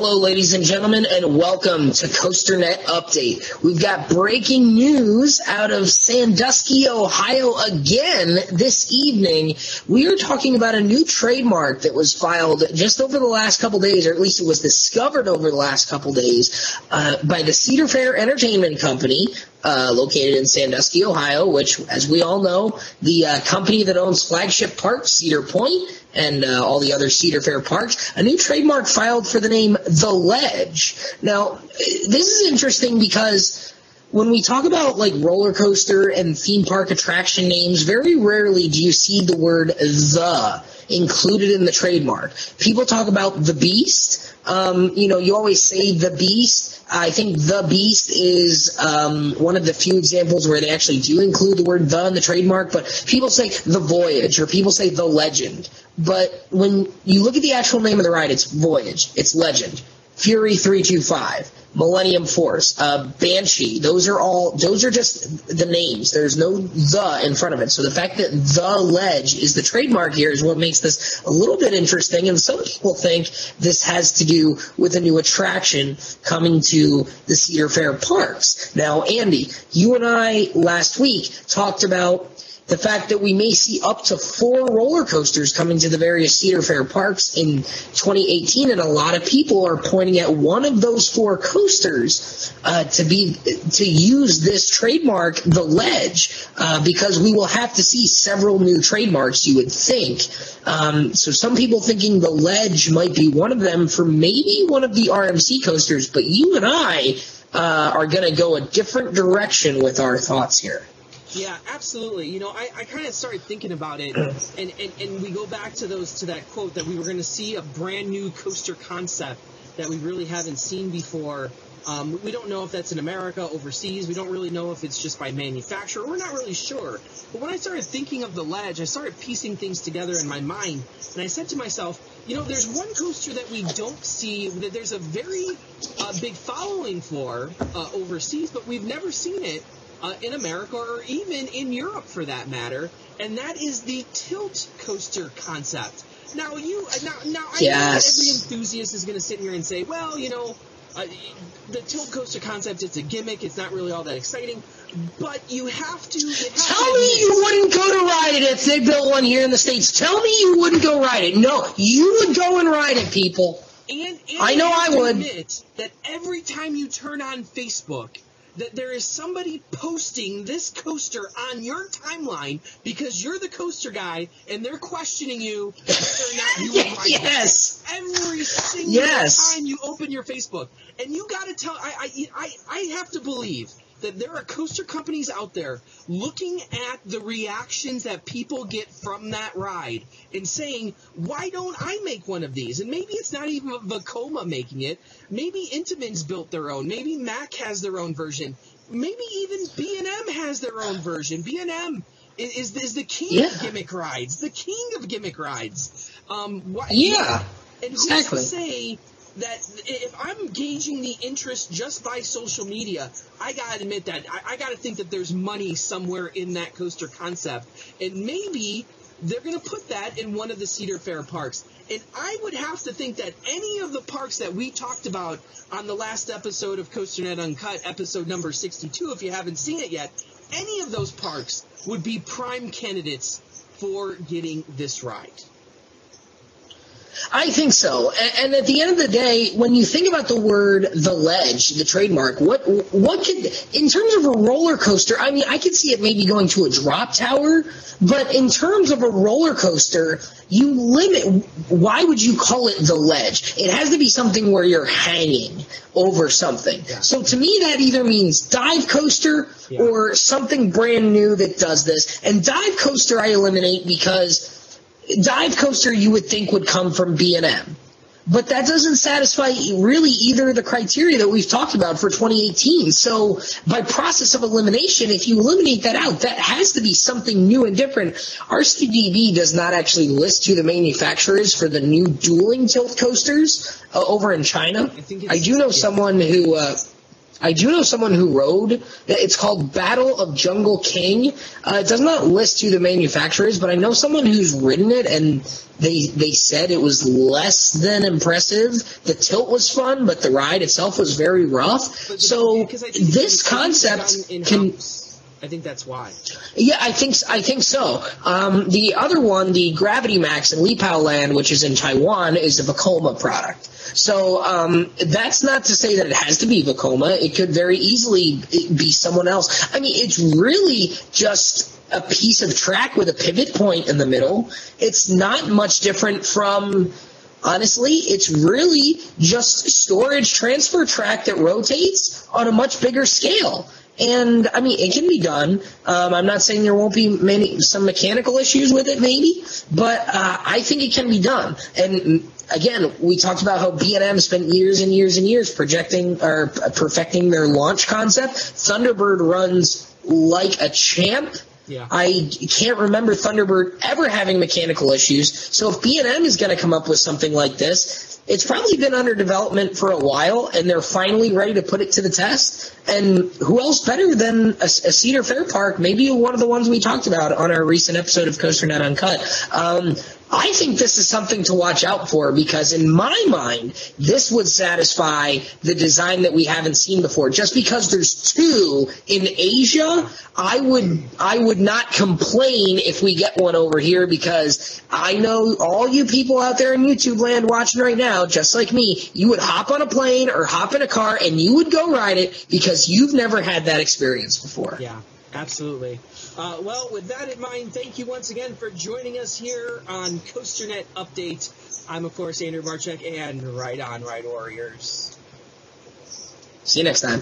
Hello, ladies and gentlemen, and welcome to COASTER-net Update. We've got breaking news out of Sandusky, Ohio again this evening. We are talking about a new trademark that was filed just over the last couple days, or at least it was discovered over the last couple days, by the Cedar Fair Entertainment Company, located in Sandusky, Ohio, which, as we all know, the company that owns Flagship Park, Cedar Point, and all the other Cedar Fair parks, a new trademark filed for the name The Ledge. Now, this is interesting because when we talk about like roller coaster and theme park attraction names, very rarely do you see the word "the" included in the trademark. People talk about the Beast. You always say the Beast. I think the Beast is one of the few examples where they actually do include the word "the" in the trademark, but people say the Voyage or people say the Legend. But when you look at the actual name of the ride, it's Voyage, it's Legend, Fury 325, Millennium Force, Banshee. Those are just the names. There's no "the" in front of it. So the fact that The Ledge is the trademark here is what makes this a little bit interesting. And some people think this has to do with a new attraction coming to the Cedar Fair parks. Now, Andy, you and I last week talked about the fact that we may see up to 4 roller coasters coming to the various Cedar Fair parks in 2018, and a lot of people are pointing at one of those 4 coasters to use this trademark, The Ledge, because we will have to see several new trademarks, you would think. So some people thinking The Ledge might be one of them for maybe one of the RMC coasters, but you and I are going to go a different direction with our thoughts here. Yeah, absolutely. I kind of started thinking about it, and we go back to that quote that we were going to see a brand new coaster concept that we really haven't seen before. We don't know if that's in America, overseas. We don't really know if it's just by manufacturer. We're not really sure. But when I started thinking of The Ledge, I started piecing things together in my mind, and I said to myself, there's one coaster that we don't see, that there's a very big following for overseas, but we've never seen it in America or even in Europe for that matter, and that is the tilt coaster concept. Now, I know that every enthusiast is going to sit here and say, well, the tilt coaster concept, it's a gimmick, it's not really all that exciting, but you have to... Tell me you wouldn't go to ride it if they built one here in the States. Tell me you wouldn't go ride it. No, you would go and ride it, people. And I know I would. Admit that every time you turn on Facebook, that there is somebody posting this coaster on your timeline because you're the coaster guy and they're questioning you whether or not you would like Yes. it. Every single time you open your Facebook. And you got to tell, I have to believe that there are coaster companies out there looking at the reactions that people get from that ride and saying, why don't I make one of these? And maybe it's not even Vekoma making it. Maybe Intamin's built their own. Maybe Mac has their own version. Maybe even B&M has their own version. B&M is the king of gimmick rides. The king of gimmick rides. And who's to say that if I'm gauging the interest just by social media, I got to admit that I got to think that there's money somewhere in that coaster concept. And maybe they're going to put that in one of the Cedar Fair parks. And I would have to think that any of the parks that we talked about on the last episode of COASTER-net Uncut, episode number 62, if you haven't seen it yet, any of those parks would be prime candidates for getting this ride. I think so. And at the end of the day, when you think about the word "The Ledge," the trademark, what could, in terms of a roller coaster, I mean, I could see it maybe going to a drop tower, but in terms of a roller coaster, you limit, why would you call it The Ledge? It has to be something where you're hanging over something. Yeah. So to me, that either means dive coaster or something brand new that does this. And dive coaster I eliminate because dive coaster you would think would come from B&M. But that doesn't satisfy really either of the criteria that we've talked about for 2018. So by process of elimination, if you eliminate that out, that has to be something new and different. RCDB does not actually list who the manufacturer is for the new dueling tilt coasters over in China. I do know someone who I do know someone who rode. It's called Battle of Jungle King. It does not list who the manufacturer is, but I know someone who's ridden it, and they said it was less than impressive. The tilt was fun, but the ride itself was very rough. So this concept can... I think that's why. Yeah, I think so. The other one, the Gravity Max in Lipao Land, which is in Taiwan, is a Vekoma product. So that's not to say that it has to be Vekoma. It could very easily be someone else. I mean, it's really just a piece of track with a pivot point in the middle. It's not much different from... Honestly, it's really just storage transfer track that rotates on a much bigger scale. And, I mean, it can be done. I'm not saying there won't be some mechanical issues with it, maybe, but I think it can be done. And, again, we talked about how B&M spent years and years and years perfecting their launch concept. Thunderbird runs like a champ. Yeah. I can't remember Thunderbird ever having mechanical issues. So if B&M is going to come up with something like this, it's probably been under development for a while, and they're finally ready to put it to the test. And who else better than a Cedar Fair park, maybe one of the ones we talked about on our recent episode of COASTER-net Uncut. I think this is something to watch out for, because in my mind, this would satisfy the design that we haven't seen before. Just because there's two in Asia, I would not complain if we get one over here, because I know all you people out there in YouTube land watching right now, just like me, you would hop on a plane or hop in a car and you would go ride it because you've never had that experience before. Yeah, absolutely. Well, with that in mind, thank you once again for joining us here on COASTER-net Update. I'm, of course, Andrew Marchek, and Ride On, Ride Warriors. See you next time.